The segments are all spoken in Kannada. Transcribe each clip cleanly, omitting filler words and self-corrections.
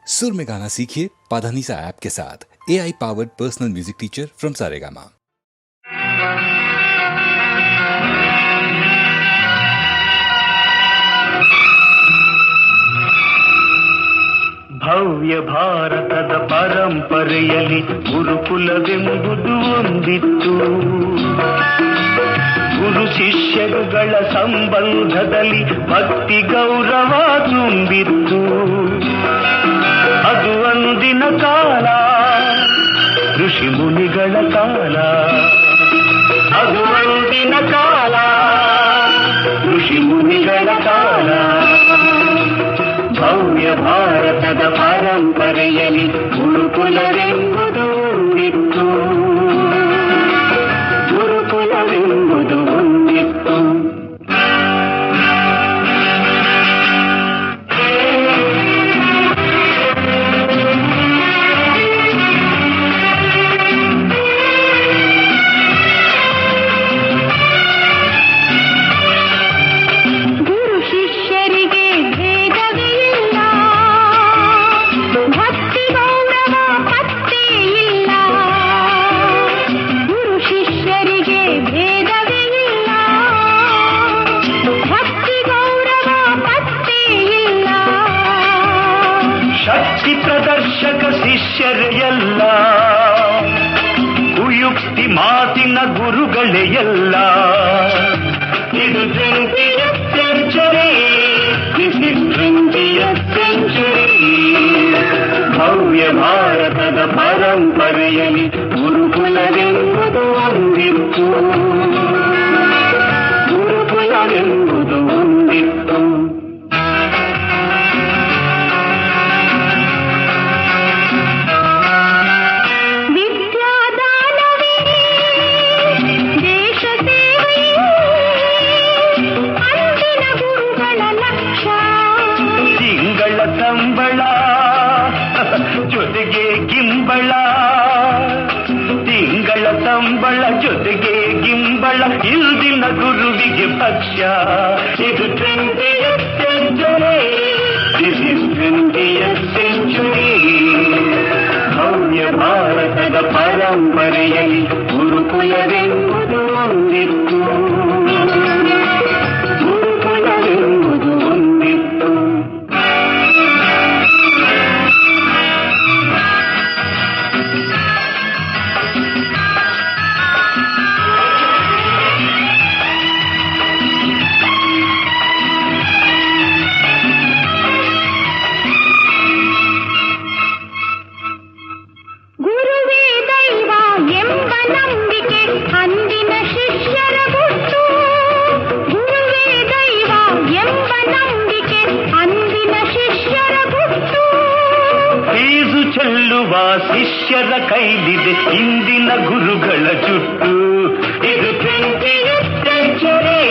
सुर में गाना सीखिए पाधानीसा ऐप के साथ। AI powered personal music teacher from Saregama. ಭವ್ಯ ಭಾರತದ ಪರಂಪರೆಯಲ್ಲಿ ಗುರುಕುಲವೆಂಬುದು ಒಂದಿತ್ತು. ಗುರು ಶಿಷ್ಯರುಗಳ ಸಂಬಂಧದಲ್ಲಿ ಭಕ್ತಿ ಗೌರವ ತುಂಬಿತ್ತು. ಅದು ಅಂದಿನ ಕಾಲ, ಋಷಿ ಮುನಿಗಳ ಕಾಲ. ಅದು ಅಂದಿನ ಕಾಲ, ಋಷಿ ಮುನಿಗಳ ಕಾಲ. ಭವ್ಯ ಭಾರತದ ಪರಂಪರೆಯಲ್ಲಿ ಗುರುಕುಲವೆಂಬುದು ಒಂದಿತ್ತು. ಗುರುಕುಲವೆಂಬುದು ಒಂದಿತ್ತು. ಶಿಷ್ಯರೆಲ್ಲ ಕುಯುಕ್ತಿ ಮಾತಿನ ಗುರುಗಳೇ ಎಲ್ಲ. ಇದು 20th century, this is 20th century. ಭವ್ಯ ಭಾರತದ ಪರಂಪರೆಯಲ್ಲಿ ಗುರುಕುಲವೆಂಬುದು ಒಂದಿತ್ತು. ಗುರುಕುಲವೆಂಬುದು ಒಂದಿತ್ತು. ಸಂಬಳ ಜೊತೆಗೆ ಗಿಂಬಳ, ತಿಂಗಳ ಸಂಬಳ ಜೊತೆಗೆ ಗಿಂಬಳ, ಇಲ್ದಿನ ಗುರುವಿಗೆ ಪಕ್ಷ. ಇದು 20th century, this is 20th century. ಭವ್ಯ ಭಾರತದ ಪರಂಪರೆಯಲ್ಲಿ ಗುರುಕುಲವೆಂಬುದು ಒಂದಿತ್ತು. ಗುರುಕುಲವೆಂಬುದು ಒಂದಿತ್ತು. ಶಿಷ್ಯರ ಕೈಲಿದೆ ಇಂದಿನ ಗುರುಗಳ ಜುಟ್ಟು. ಇದು 20th century,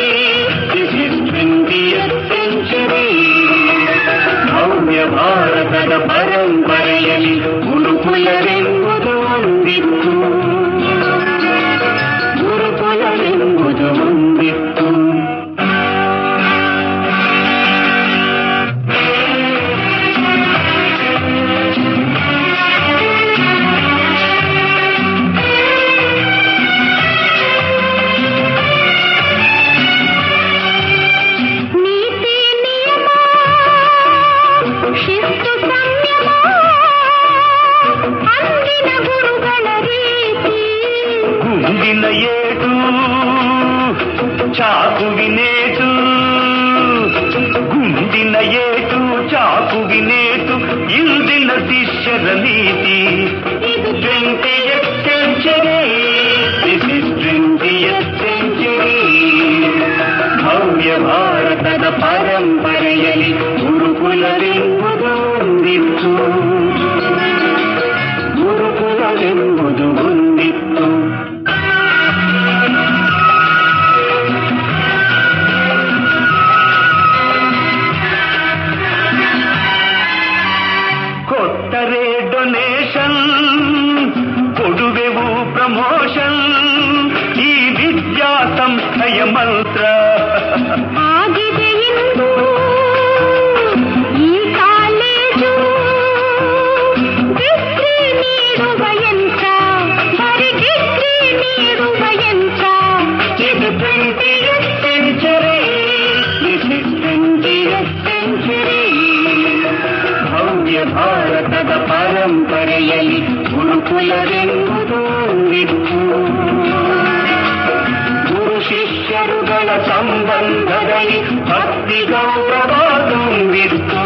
this is 20th century. ಭವ್ಯ ಭಾರತದ ಪರಂಪರೆಯಲ್ಲಿ ಗುರುಕುಲವೆಂಬುದು ಒಂದಿತ್ತು. ಗುರುಕುಲವೆಂಬುದು ಒಂದಿತ್ತು. ಗುಂಡಿನ ಏಟು ಚಾಕುವಿನೇಟು, ಗುಂಡಿನ ಏಟು ಚಾಕುವಿನೇಟು, ಇಂದಿನ ಶಿಷ್ಯರ ನೀತಿ. ಇದು 20th century, this is 20th century. ಭವ್ಯ ಭಾರತದ ಪರಂಪರೆಯಲ್ಲಿ ಗುರುಕುಲವೆಂಬುದು ಒಂದಿತ್ತು. ಗುರುಕುಲವೆಂಬುದು ಒಂದಿತ್ತು. ಕೊಟ್ಟರೆ ಡೊನೇಷನ್, ಕೊಡುವೆವು ಪ್ರಮೋಷನ್, ಈ ವಿದ್ಯಾ ಸಂಸ್ಥೆಯ ಮಂತ್ರ ಆಗಿದೆ ಇಂದು ಈ ಕಾಲೇಜು. ಭಾರತದ ಪರಂಪರೆಯಲ್ಲಿ ಗುರುಕುಲವೆಂಬುದು ಇತ್ತು. ಗುರು ಶಿಷ್ಯರುಗಳ ಸಂಬಂಧದಲ್ಲಿ ಭಕ್ತಿ ಗೌರವ ತುಂಬಿತ್ತು.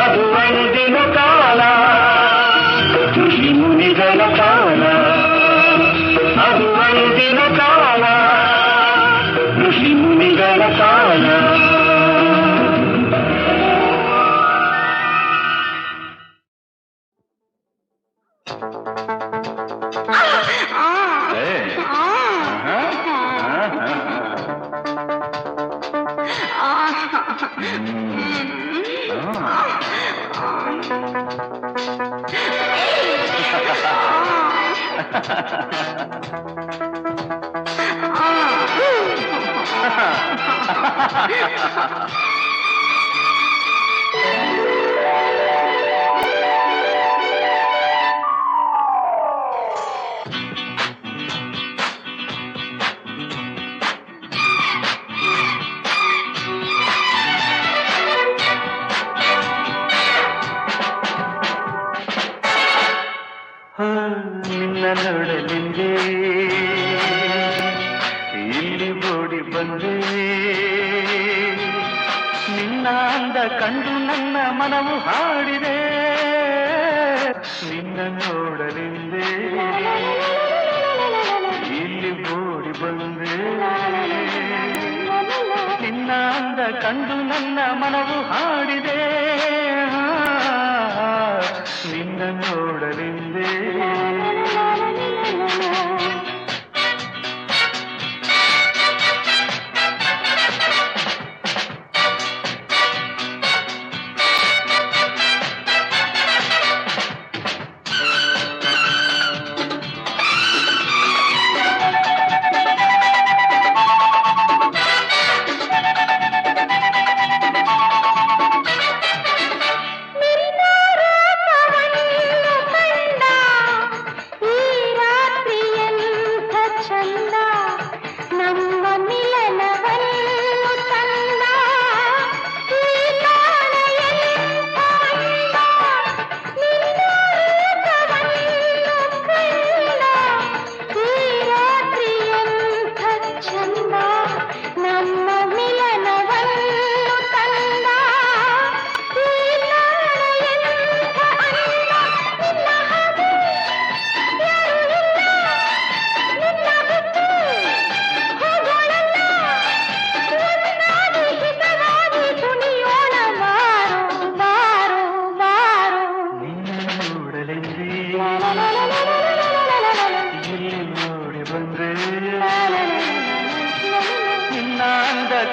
ಅದು ಒಂದಿನ ಕಾಲ ಋಷಿ ಮುನಿಗಳ ಕಾಲ. ಅದು ಒಂದಿನ ಕಾಲ ಋಷಿ ಮುನಿಗಳ ಕಾಲ. ನಿನ್ನ ನೋಡಲೆಂದೇ ಇಲ್ಲಿ ಓಡಿ ಬಂದೆ. ನಿನ್ನ ಅಂದ ಕಂಡು ನನ್ನ ಮನವು ಹಾಡಿದೆ. ನಿನ್ನ ನೋಡಲೆಂದೇ ಇಲ್ಲಿ ಓಡಿ ಬಂದೆ. ನಿನ್ನ ಅಂದ ಕಂಡು ನನ್ನ ಮನವು ಹಾಡಿದೆ. ನಿನ್ನ ನೋಡಲೆಂದೇ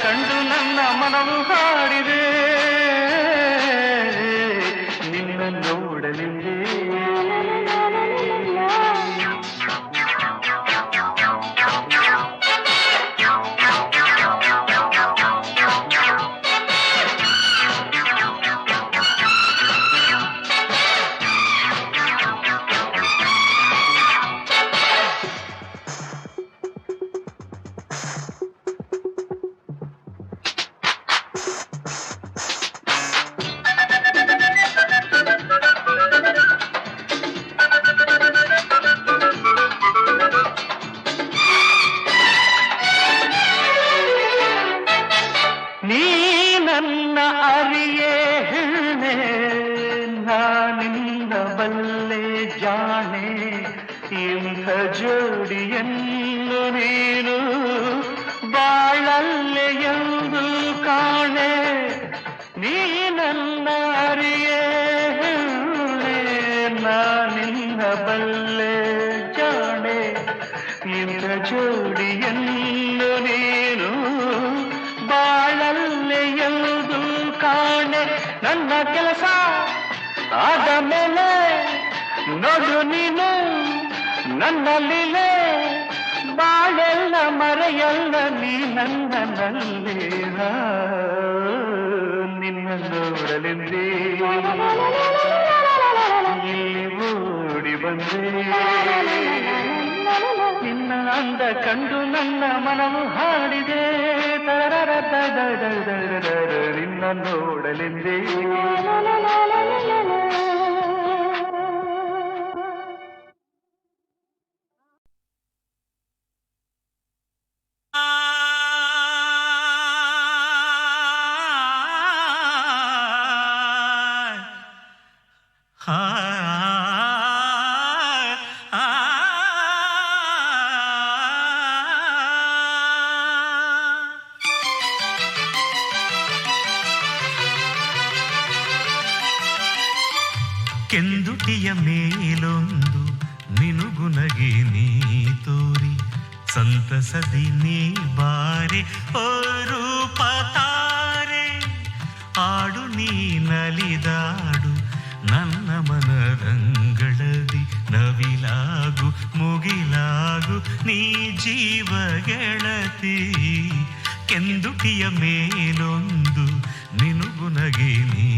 ಕಂಡು ನನ್ನ ಮನವು ಹಾಡಿದೆ. ನಿನ್ನ ನೋಡಲೆಂದೇ ನನ್ನ ಅರಿಯೇ ಹೆಣ್ಣೆ ನಾನಿನ್ನ ಬಲ್ಲೆ ಜಾಣೆ. ಇಂಥ ಜೋಡಿಯನ್ನು ನೀನು ಬಾಳಲ್ಲೆ ಎಂದು ಕಾಣೆ. ನೀ ನನ್ನ ಅರಿಯೇ ಹೆಣ್ಣೆ ನಾನಿನ್ನ ಬಲ್ಲೆ ಜಾಣೆ. ಇಂಥ ಜೋಡಿಯನ್ನು ನೀನು ಬಾಳಲ್ಲೆ ಎಂದು ಕಾಣೆ. ನನ್ನ ಕೆಲಸ ಆದ ಮೇಲೆ ನೋಡು ನೀನು ನನ್ನ ಲೀಲೆ. ಬಾಳೆಲ್ಲ ಮರೆಯಲ್ಲ ನೀ ನನ್ನಲ್ಲೇ. ನಿನ್ನ ನೋಡಲೆಂದೇ ಇಲ್ಲಿ ಓಡಿ ಬಂದೆ. ನಿನ್ನ ಅಂದ ಕಂಡು ನನ್ನ ಮನವು ಹಾಡಿದೆ. ನಿನ್ನ ನೋಡಲೆಂದೇ ಕೆಂದುಟಿಯ ಮೇಲೊಂದು ಮಿನುಗುನಗೆ ನೀ ತೋರಿ ಸಂತಸದಿ ನೀ ಬಾರೆ ಓ ರೂಪ ತಾರೆ ಆಡು ನೀ ನಲಿದಾಡು ನನ್ನ ಮನದಂಗಳದಿ ನವಿಲಾಗು ಮುಗಿಲಾಗು ನೀ ಜೀವ ಗೆಳತಿ ಕೆಂದುಟಿಯ ಮೇಲೊಂದು ಮಿನುಗುನಗೆ ನೀ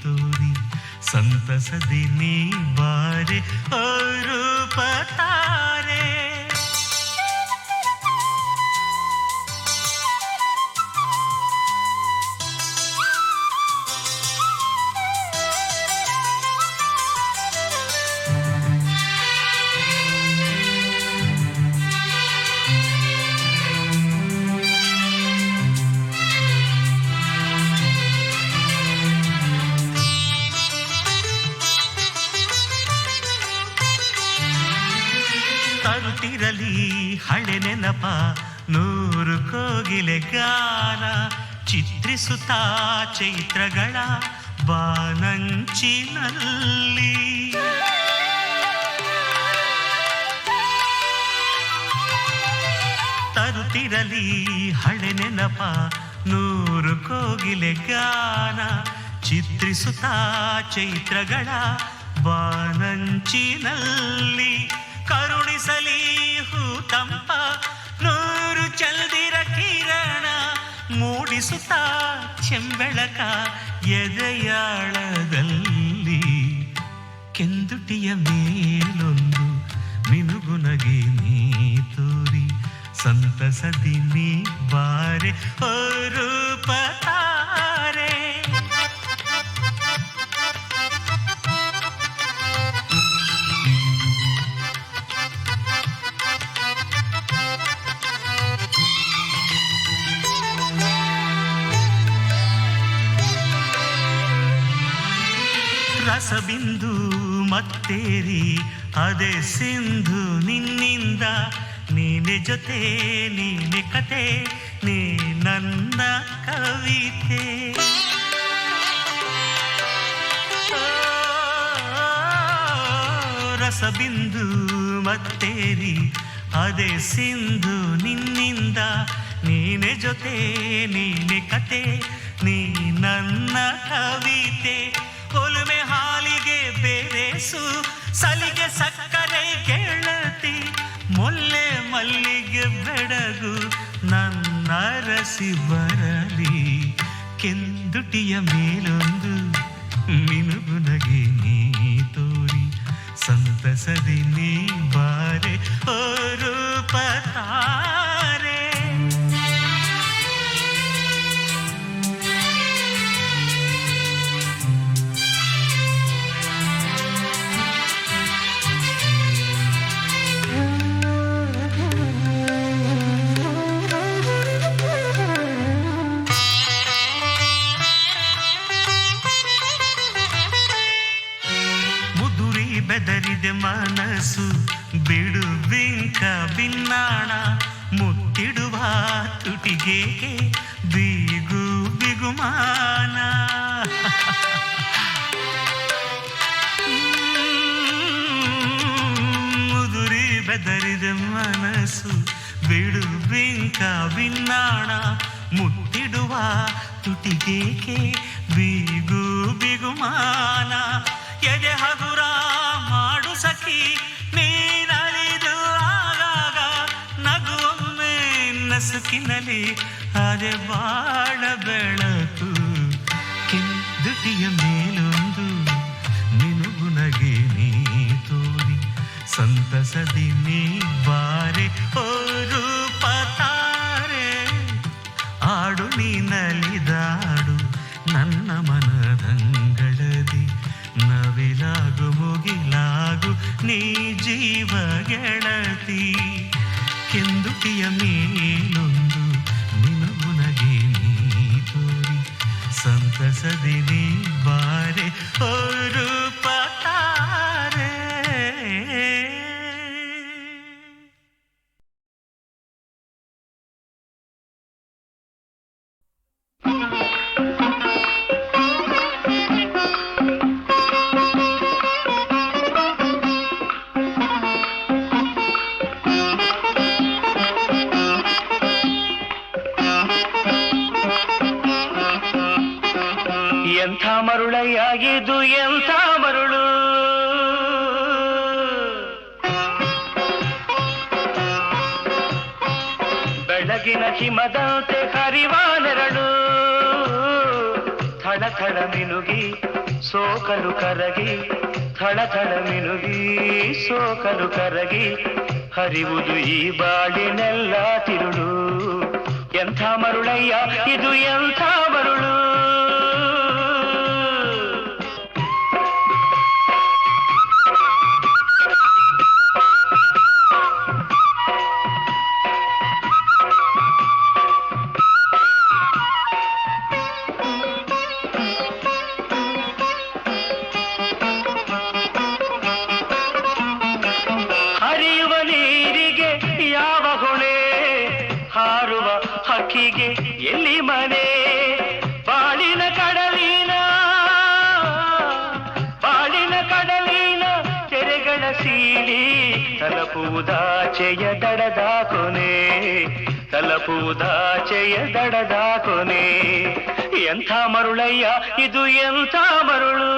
ತೋರಿ ಸಂತಸದಿ ನೀ ಬಾರೆ ಓ ರೂಪ ತಾರೆ ತರುತ್ತಿರಲಿ ಹಳೆ ನೆನಪ ನೂರು ಕೋಗಿಲೆ ಗಾನ ಚಿತ್ರಿಸುತ್ತಾ ಚೈತ್ರಗಳ ಬಾನಂಚಿನಲ್ಲಿ ತರುತ್ತಿರಲಿ ಹಳೆ ನೆನಪ ನೂರು ಕೋಗಿಲೆ ಗಾನ ಚಿತ್ರಿಸುತ್ತಾ ಚೈತ್ರಗಳ ಬಾನಂಚಿನಲ್ಲಿ ಕರುಣಿಸಲಿ ಹೂತಂಪ ನೂರು ಚಲ್ದಿರ ಕಿರಣ ಮೂಡಿಸುತ್ತಾ ಚೆಂಬೆಳಕ ಎದೆಯಾಳದಲ್ಲಿ ಕೆಂದುಟಿಯ ಮೇಲೊಂದು ಮಿನುಗುನಗೆ ನೀ ತೋರಿ ಸಂತಸದಿ ನೀ ಬಾರೆ ಓ ರೂಪ ತಾರೆ ರಸಬಿಂದು ಮತ್ತೇರಿ ಅದೇ ಸಿಂಧು ನಿನ್ನಿಂದ ನೀನೆ ಜೊತೆ ನೀನೆ ಕತೆ ನೀ ನನ್ನ ಕವಿತೆ ರಸಬಿಂದು ಮತ್ತೇರಿ ಅದೇ ಸಿಂಧು ನಿನ್ನಿಂದ ನೀನೆ ಜೊತೆ ನೀನೆ ಕತೆ ನೀ ನನ್ನ ಕವಿತೆ ಒಲುಮೆ ಹಾಲಿಗೆ ಬೇರೆಸು ಸಲಿಗೆ ಸಕ್ಕರೆ ಗೆಳತಿ ಮೊಲ್ಲೆ ಮಲ್ಲಿಗೆ ಬೆಡಗು ನನ್ನ ರಸಿ ಬರಲಿ ಕೆಂದುಟಿಯ ಮೇಲೊಂದು ಮಿನುಗುನಗೆ ನೀ ತೋರಿ ಸಂತಸದಿ ನೀ ಬಾರೆ ಓ ರೂಪ ತಾರೆ ಬೆದರಿದೆ ಮನಸ್ಸು ಬಿಡು ಬಿಂಕ ಬಿನ್ನಾಣ ಮುತ್ತಿಡುವ ತುಟಿಗೆ ಬೀಗು ಬಿಗುಮಾನ ಮುದುರಿ ಬೆದರಿದೆ ಮನಸ್ಸು ಬಿಡು ಬಿಂಕ ಬಿನ್ನಾಣ ಮುತ್ತಿಡುವ ತುಟಿಗೆ ಬೀಗು ಬಿಗುಮಾನ ಎದೆ ಹಗುರ ಮಾಡು ಸಖಿ ನೀನಲಿದು ಆಗಾಗ ನಗುವೊಮ್ಮೆ ನಸುಕಿನಲ್ಲಿ ಅದೆ ಬಾಳ ಬೆಳಕು ಕೆಂದುಟಿಯ ಮೇಲೊಂದು ಮಿನುಗುನಗೆ ನೀ ತೋರಿ ಸಂತಸದಿ ನೀ ಬಾರೆ ಓ ರೂಪ ತಾರೆ ಆಡು ನೀನಲಿದಾಡು ನನ್ನ ಮನದಂಗಳದಿ ನವಿಲಾಗು ಮುಗಿಲಾಗು ನೀ ಜೀವ ಗೆಳತಿ ಕೆಂದುಟಿಯ ಮೇಲೊಂದು ಮಿನುಗುನಗೆ ನೀ ತೋರಿ ಸಂತಸದಿ ನೀ ಬಾರೆ ಓ ರೂಪ ತಾರೆ ಎಂಥ ಮರುಳು. ಬೆಳಗಿನ ಹಿಮದಂತೆ ಹರಿವ ನೆರಳು, ಥಳ ಥಳ ಮಿನುಗಿ ಸೋಕಲು ಕರಗಿ, ಥಳ ಥಳ ಮಿನುಗಿ ಸೋಕಲು ಕರಗಿ, ಹರಿವುದು ಈ ಬಾಳಿನೆಲ್ಲ ತಿರುಳು. ಎಂಥ ಮರುಳಯ್ಯ ಇದು ಎಂಥ ಮರುಳು. ಹರಿಯುವ ನೀರಿಗೆ ಯಾವ ಹೊಣೆ, ಹಾರುವ ಹಕ್ಕಿಗೆ ಎಲ್ಲಿ ಮನೆ. ಬಾಳಿನ ಕಡಲಿನ ತೆರೆಗಳ ಸೀಳಿ, ತಲುಪುವುದಾಚೆಯ ದಡದ ಕೊನೆ, ತಲುಪುವುದಾಚೆಯ ದಡದ ಕೊನೆ. ಎಂಥ ಮರುಳಯ್ಯ ಇದು ಎಂಥ ಮರುಳು.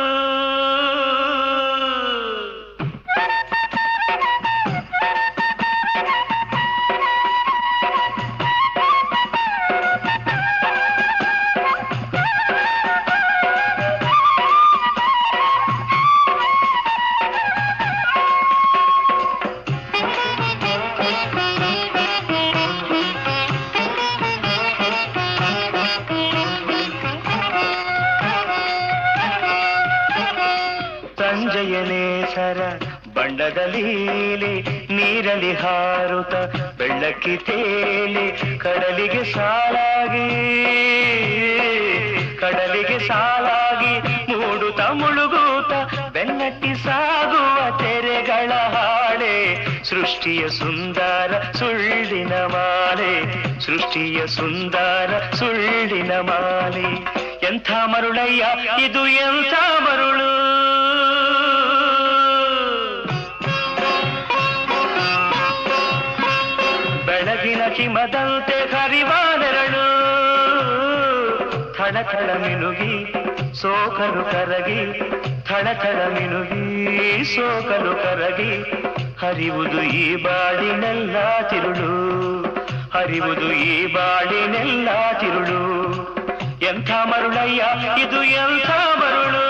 ಸಂಜಯನೇ ಸರ ಬಣ್ಣದ ಲೀಲೆ, ನೀರಲಿ ಹಾರುತ್ತ ಬೆಳ್ಳಕ್ಕಿ ತೇಲಿ, ಕಡಲಿಗೆ ಸಾಲಾಗಿ ಮೂಡುತ್ತ ಮುಳುಗೂತ ಬೆನ್ನಟ್ಟಿ ಸಾಗುವ ತೆರೆಗಳ ಹಾಳೆ. ಸೃಷ್ಟಿಯ ಸುಂದರ ಸುಳ್ಳಿನ ಮಾಲೆ, ಸೃಷ್ಟಿಯ ಸುಂದರ ಸುಳ್ಳಿನ ಮಾಲೆ. ಎಂಥ ಮರುಳಯ್ಯ ಇದು ಎಂಥ ಮರುಳು. ಬೆಳಗಿನ ಹಿಮದಂತೆ ಹರಿವ ನೆರಳು, ಥಳ ಥಳ ಮಿನುಗಿ ಸೋಕಲು ಕರಗಿ, ಥಳ ಥಳ ಮಿನುಗಿ ಸೋಕಲು ಕರಗಿ, ಹರಿವುದು ಈ ಬಾಳಿನೆಲ್ಲ ತಿರುಳು, ಹರಿವುದು ಈ ಬಾಳಿನೆಲ್ಲ ತಿರುಳು. ಎಂಥ ಮರುಳಯ್ಯ ಇದು ಎಂಥ ಮರುಳು.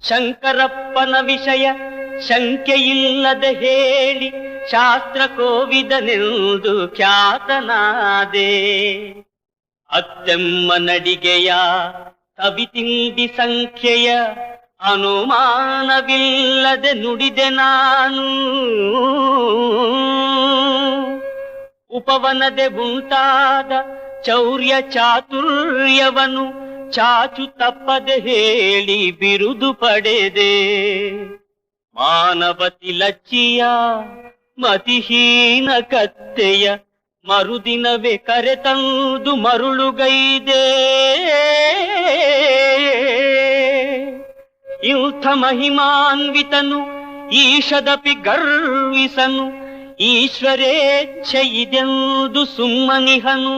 ಶಂಕರಪ್ಪನ ವಿಷಯ ಶಂಕೆಯಿಲ್ಲದೆ ಹೇಳಿ, ಶಾಸ್ತ್ರ ಕೋವಿದನೆಂದು ಖ್ಯಾತನಾದೆ. ಅತ್ತೆಮ್ಮ ನಡಿಗೆಯ ಕವಿತಿಂಡಿ ಸಂಖ್ಯೆಯ ಅನುಮಾನವಿಲ್ಲದೆ ನುಡಿದೆ ನಾನು. ಉಪವನದೆ ಉಂಟಾದ ಚೌರ್ಯ ಚಾತುರ್ಯವನು ಚಾಚು ತಪ್ಪದೆ ಹೇಳಿ ಬಿರುದು ಪಡೆದೆ. ಮಾನವತಿ ಲಚ್ಚಿಯ ಮತಿಹೀನ ಕತ್ತೆಯ ಮರುದಿನವೇ ಕರೆತಂದು ಮರುಳುಗೈದೆ. ಇಂಥ ಮಹಿಮಾನ್ವಿತನು ಈಶದಪಿ ಗರ್ವಿಸನು, ಈಶ್ವರೇಚ್ಛೆ ಇದೆಂದು ಸುಮ್ಮನಿಹನು.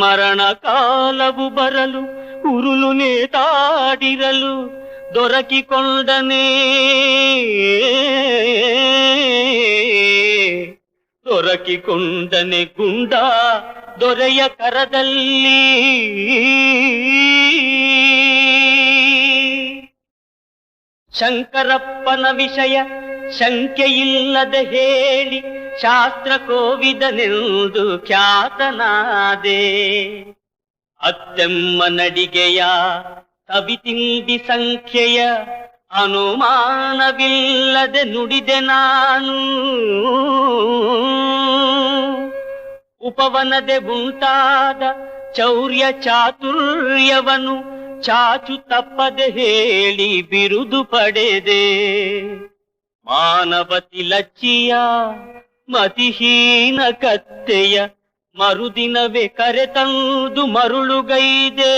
ಮರಣ ಕಾಲವು ಬರಲು ಉರುಳು ನೇತಾಡಿರಲು ದೊರಕಿಕೊಂಡನೇ, ದೊರಕಿಕೊಂಡನೆ ಗುಂಡ ದೊರೆಯ ಕರದಲ್ಲಿ. ಶಂಕರಪ್ಪನ ವಿಷಯ ಶಂಕೆಯಿಲ್ಲದೆ ಹೇಳಿ, ಶಾಸ್ತ್ರ ಕೋವಿದನೆಂದು ಖ್ಯಾತನಾದೆ. ಅತ್ತೆಮ್ಮ ನಡಿಗೆಯ ಕವಿತಿಂಡಿ ಸಂಖ್ಯೆಯ ಅನುಮಾನವಿಲ್ಲದೆ ನುಡಿದೆ ನಾನು. ಉಪವನದೆ ಉಂಟಾದ ಚೌರ್ಯ ಚಾತುರ್ಯವನು ಚಾಚು ತಪ್ಪದೆ ಹೇಳಿ ಬಿರುದು ಪಡೆದೆ. ಮಾನವತಿ ಲಚ್ಚಿಯ ಮತಿಹೀನ ಕತ್ತೆಯ ಮರುದಿನವೇ ಕರೆತಂದು ಮರುಳುಗೈದೆ.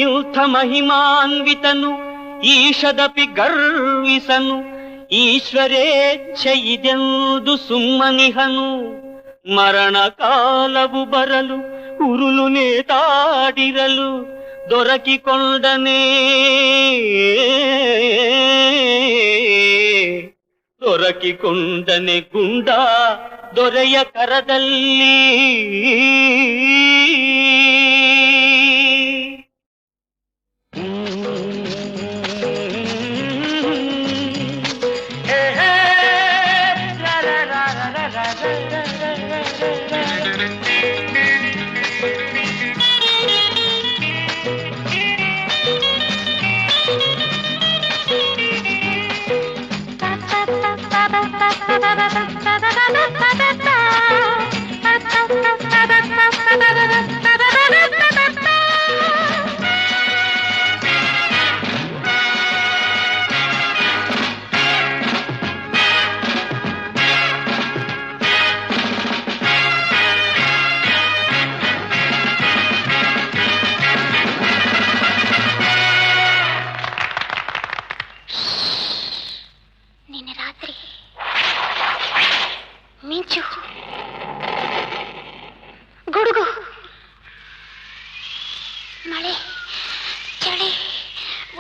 ಇಂಥ ಮಹಿಮಾನ್ವಿತನು ಈಶದಪಿ ಗರ್ವಿಸನು, ಈಶ್ವರೇಚ್ಛೆ ಇದೆಂದು ಸುಮ್ಮನಿಹನು. ಮರಣ ಕಾಲವು ಬರಲು ಉರುಳು ನೇತಾಡಿರಲು ದೊರಕಿಕೊಂಡನೇ ಗುಂಡ ದೊರೆಯ ಕರದಲ್ಲಿ.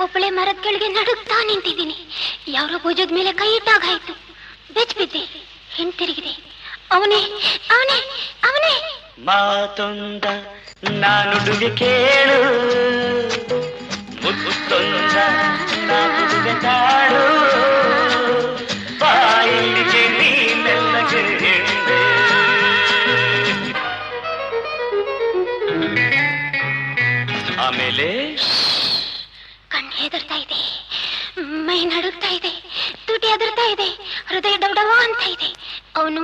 ಒಬ್ಬಳೆ ಮರದ ಕೆಳಗೆ ನಡುಗ್ತಾ ನಿಂತಿದ್ದೀನಿ. ಯಾರೋ ಭುಜದ ಮೇಲೆ ಕೈ ಇಟ್ಟಾಗಾಯ್ತು. ಬೆಚ್ಚಿಬಿದ್ದೆ, ಹಿಂತಿರುಗಿದೆ. ಅವನೇ ಅವನೇ ಅವನೇ. ಮಾತೊಂದ ನಾನುಡುಗೆ ಕೇಳು, ಮುತ್ತೊಂದ ನಾನುಡುಗೆ ತಾಳು, ಬಾಯಿಗೆ ನೀನೆಲ್ಲಗೆ ಆಮೇಲೆ ಕಣ್ಣು ಹೆದರ್ತಾ ಇದೆ, ಮೈ ನಡುಗ್ತಾ ಇದೆ, ತುಟಿ ಹೆದರ್ತಾ ಇದೆ, ಹೃದಯ ಡೌಡವ ಅಂತ ಇದೆ. ಅವನು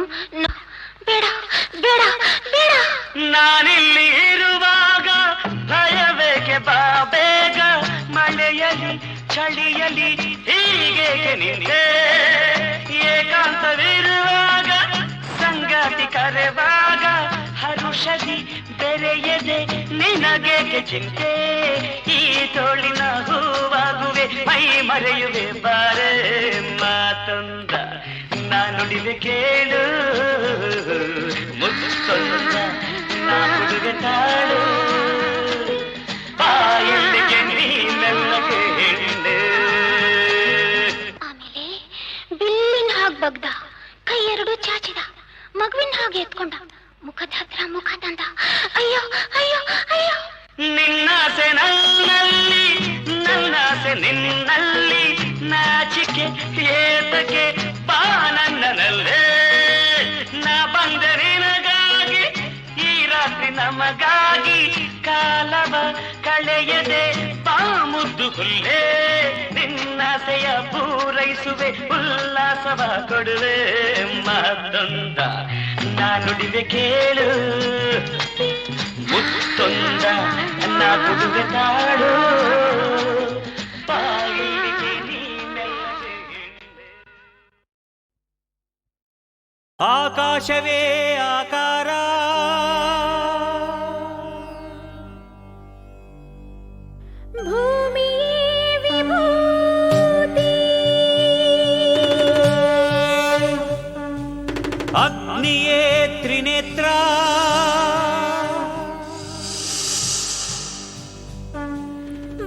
ಬೇಡ ಬೇಡ ಬೇಡ. ನಾನಿಲ್ಲಿ ಇರುವಾಗ ಭಯಬೇಕೆ, ಬಾ ಬೇಗ. ಮಳೆಯಲಿ ಚಳಿಯಲಿ ಹೀಗೆ ನಿಂದೆ, ಏಕಾಂತವಿರುವಾಗ ಸಂಗಾತಿ ಕರೆವಾಗ ಹರುಷದಿ ಬೆರೆಯದೆ ನಿನಗೇಕೆ ಚಿಂತೆ. ಈ ತೋಳಿನ ಹೂವಾಗುವೆ, ಮೈ ಮರೆಯುವೆ, ಬಾರೆ. ಮಾತೊಂದ ನಾನುಡಿವೆ ಕೇಳು, ಮುತ್ತೊಂದ ನಾನುಡಿವೆ ತಾಳು, ಬಾಯಲ್ಲಿಗೆ ನೀನೆಲ್ಲಗೆ ಹೆಣ್ಣು. ಆಮೇಲೆ ಬಿಲ್ಲಿನ ಹಾಗೆ ಬಗ್ದ, ಕೈ ಎರಡು ಚಾಚಿದ, ಮಗುವಿನ ಹಾಗೆ ಎತ್ಕೊಂಡ, ಮುಖದ ಹತ್ರ ಮುಖ ತಂದ. ಅಯ್ಯೋ ಅಯ್ಯೋ ಅಯ್ಯೋ. ನಿನ್ನಾಸೆ ನನ್ನಲ್ಲಿ, ನನ್ನಾಸೆ ನಿನ್ನಲ್ಲಿ, ನಾಚಿಕೆ ಏತಕ್ಕೆ, ಬಾ ನನ್ನಲ್ಲೇ. ನಾ ಬಂದೆ ನಿನಗಾಗಿ, ಈ ರಾತ್ರಿ ನಮಗಾಗಿ, ಕಾಲವ ಕಳೆಯದೆ ಬಾ ಮುದ್ದು ಹುಲ್ಲೇ. ನಿನ್ನಾಸೆಯ ಪೂರೈಸುವೆ, ಉಲ್ಲಾಸವ ಕೊಡುವೆ. ಮಾತೊಂದ ನಾನುಡಿವೆ ಕೇಳು, ಮುತ್ತೊಂದ ನಾ ಕೊಡುವೆ ತಾಳು, ಬಾಯಿಗೆ ನೀನೆಲ್ಲಗೆ ಹೆಣ್ಣೆ. ಆಕಾಶವೇ ಆಕಾರ, ಭೂಮಿ ವಿಭೂತಿ, ಅಗ್ನಿಯೇ ತ್ರಿನೇತ್ರ,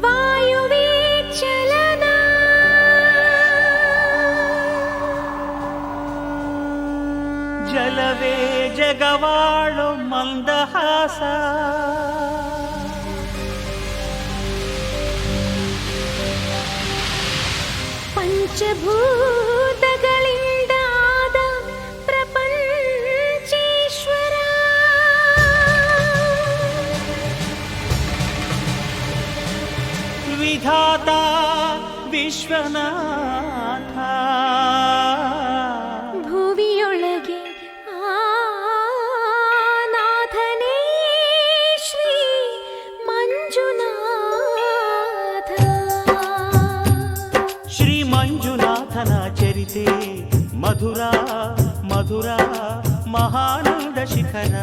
ವಾಯುವೇ ಚಲನ, ಜಲವೇ ಜಗವಾಳು ಮಂದಹಾಸ, ಪಂಚಭೂತಗಳಿಂದ ಆದ ಪ್ರಪಂಚೇಶ್ವರ, ವಿಧಾತ ವಿಶ್ವನಾಥ, ಭುವಿಯೊಳಗೆ ನಾಥನೇ ಶ್ರೀ ಮಂಜುನಾಥ. ಶ್ರೀ ಮಂಜುನಾಥನ ಚರಿತೆ ಮಧುರ ಮಧುರ ಮಹಾನಂದ ಶಿಖರ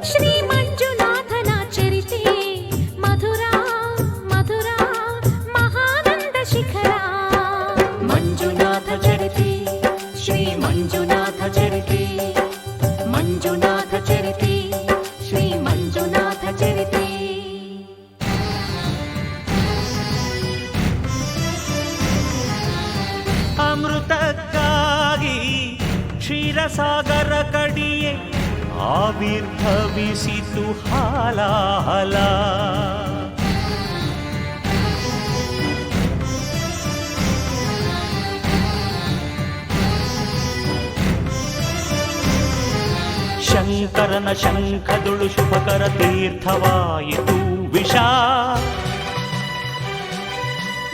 ಶ್ರೀ ಮಂಜುನಾಥನ ಚರಿತೆ ಮಧುರ ಮಧುರ ಮಹಾನಂದ ಶಿಖರ ಮಂಜುನಾಥ ಚರಿತೆ ಶ್ರೀ ಮಂಜುನಾಥ ಚರಿತೆ ಮಂಜುನಾಥ ಚರಿತೆ ಶ್ರೀ ಮಂಜುನಾಥ ಚರಿತೆ ಅಮೃತಕ್ಕಾಗಿ ಕ್ಷೀರಸಾಗರ ಕಡಿಯೆ ಆವಿರ್ಭವಿಸಿತು ಹಾಲಾಹಲ ಶಂಕರನ ಶಂಖದುಳು ಶುಭಕರ ತೀರ್ಥವಾಯಿತು ವಿಷ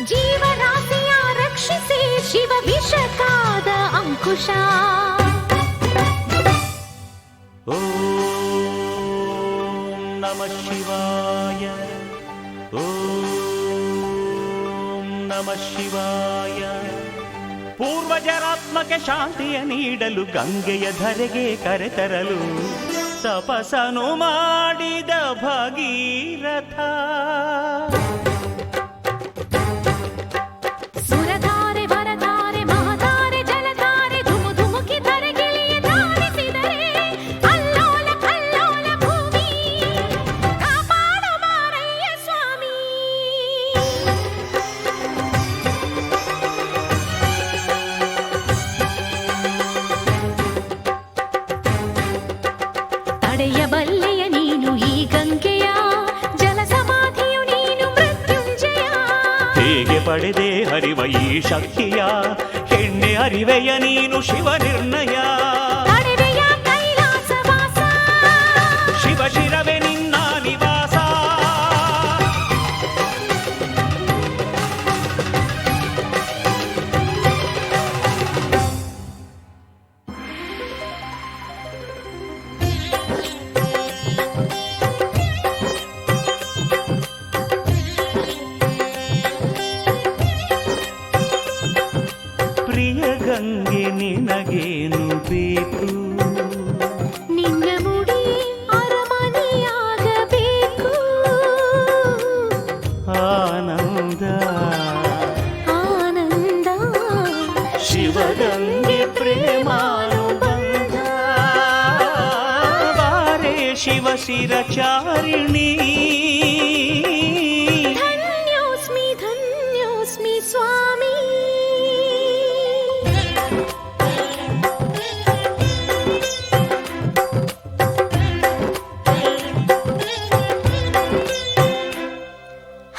ಜೀವರಾಶಿಯ ರಕ್ಷಿಸಿ ಶಿವ ವಿಷಕಾದ ಅಂಕುಶ ಓಂ ನಮಃ ಶಿವಾಯ ಓಂ ನಮಃ ಶಿವಾಯ ಪೂರ್ವಜರಾತ್ಮಕ್ಕೆ ಶಾಂತಿಯ ನೀಡಲು ಗಂಗೆಯ ಧರೆಗೆ ಕರೆತರಲು ತಪಸ್ಸನು ಮಾಡಿದ ಭಗೀರಥ ಸುರಧಾರೆ ವರಧಾರೆ ಮಹಧಾರೆ ಜಲಧಾರೆ ಧುಮು ಧುಮುಕಿ ಧರೆಗಿಳಿಯ ಧಾರಿಸಿದರೆ ಅಲ್ಲೋಲ ಕಲ್ಲೋಲ ಭೂಮಿ ಕಾಪಾಡ ಮಾರಯ್ಯ ಸ್ವಾಮಿ ತಡೆಯಬಲ್ಲೆಯ ನೀನು ಈ ಗಂಗೆಯ ಜಲ ಸಮಾಧಿಯು ನೀನು ಮೃತ್ಯುಂಜಯ ಹೇಗೆ ಪಡೆದೆ ಹರಿವ ಈ ಶಕ್ತಿಯ ಹೆಣ್ಣೆ ಅರಿವೆಯ ನೀನು ಶಿವ ನಿರ್ಣಯ ತಡೆವೆಯ ಕೈಲಾಸವಾಸ ಶಿವ ಶಿರವೆ ನಿನ್ನ ನಿವಾಸ ಪ್ರಿಯ ಗಂಗೆ ನಿನಗೇನು ಬೇಕು ನಿನ್ನ ಮುಡಿ ಅರಮನೆಯಾಗಬೇಕು ಆನಂದ ಆನಂದ ಶಿವಗಂಗೆ ಪ್ರೇಮಾನುಬಂಧ ಬಾರೆ ಶಿವ ಶಿರಚಾರಿಣಿ ಧನ್ಯೋಸ್ಮಿ ಸ್ವಾಮಿ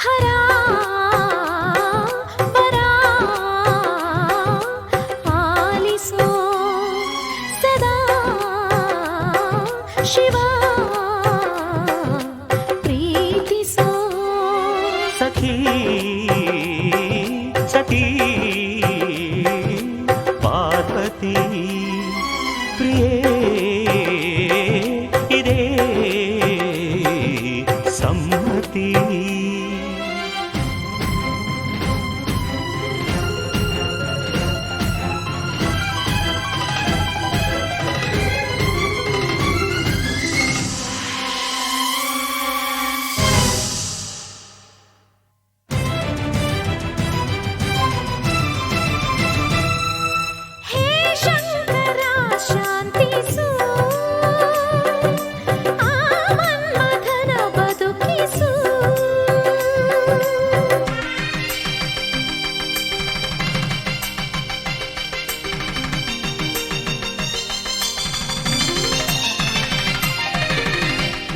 ಹರ ವರ ಆಲಿಸೋ ಸದಾ ಶಿವ ಪ್ರೀತಿಸೋ ಸಖಿ ಸಖಿ ಪಾರ್ವತಿ ಪ್ರಿಯೇ ಇದೇ ಸಮ್ಮತಿ ಹೇ ಶಂಕರ ಶಾಂತಿಸು ಆ ಮನ್ಮಥನ ಬದುಕಿಸು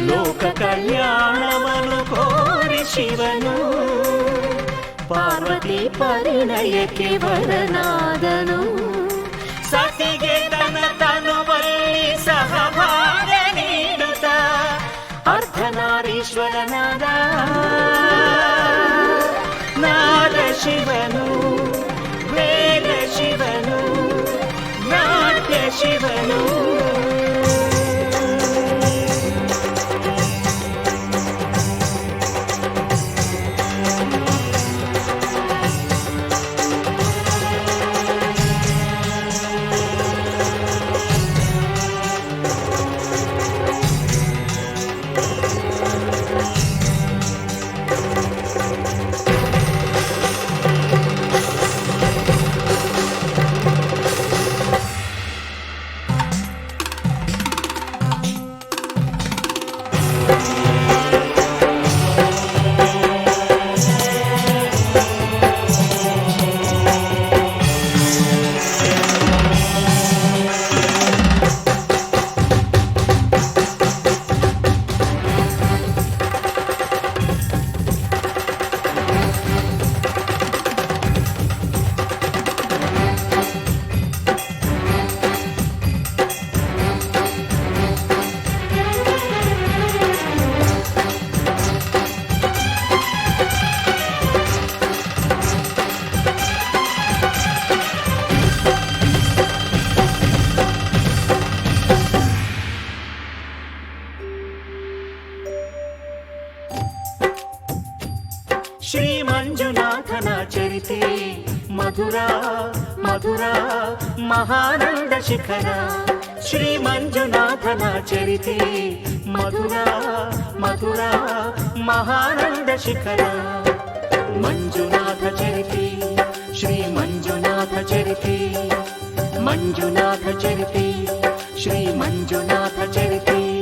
ಲೋಕ ಕಲ್ಯಾಣವನು ಕೋರಿ ಶಿವನು ಪಾರ್ವತಿ ಪರಿಣಯಕ್ಕೆ ವರನಾದನು ಸತಿಗೆ ತನ ತನುವಲ್ಲಿ ಸಹಭಾಗ ನೀಡುತ್ತ ಅರ್ಧನಾರೀಶ್ವರನಾದ ನಾದ ಶಿವನು ವೇದ ಶಿವನು ನಾಟ್ಯ ಶಿವನು ಶ್ರೀ ಮಂಜುನಾಥನ ಚರಿತೆ ಮಧುರ ಮಧುರ ಮಹಾನಂದ ಶಿಖರ. ಶ್ರೀ ಮಂಜುನಾಥನ ಚರಿತೆ ಮಧುರ ಮಧುರ ಮಹಾನಂದ ಶಿಖರ. ಮಂಜುನಾಥ ಚರಿತೆ ಶ್ರೀ ಮಂಜುನಾಥ ಚರಿತೆ ಮಂಜುನಾಥ ಚರಿತೆ ಶ್ರೀ ಮಂಜುನಾಥ ಚರಿತೆ.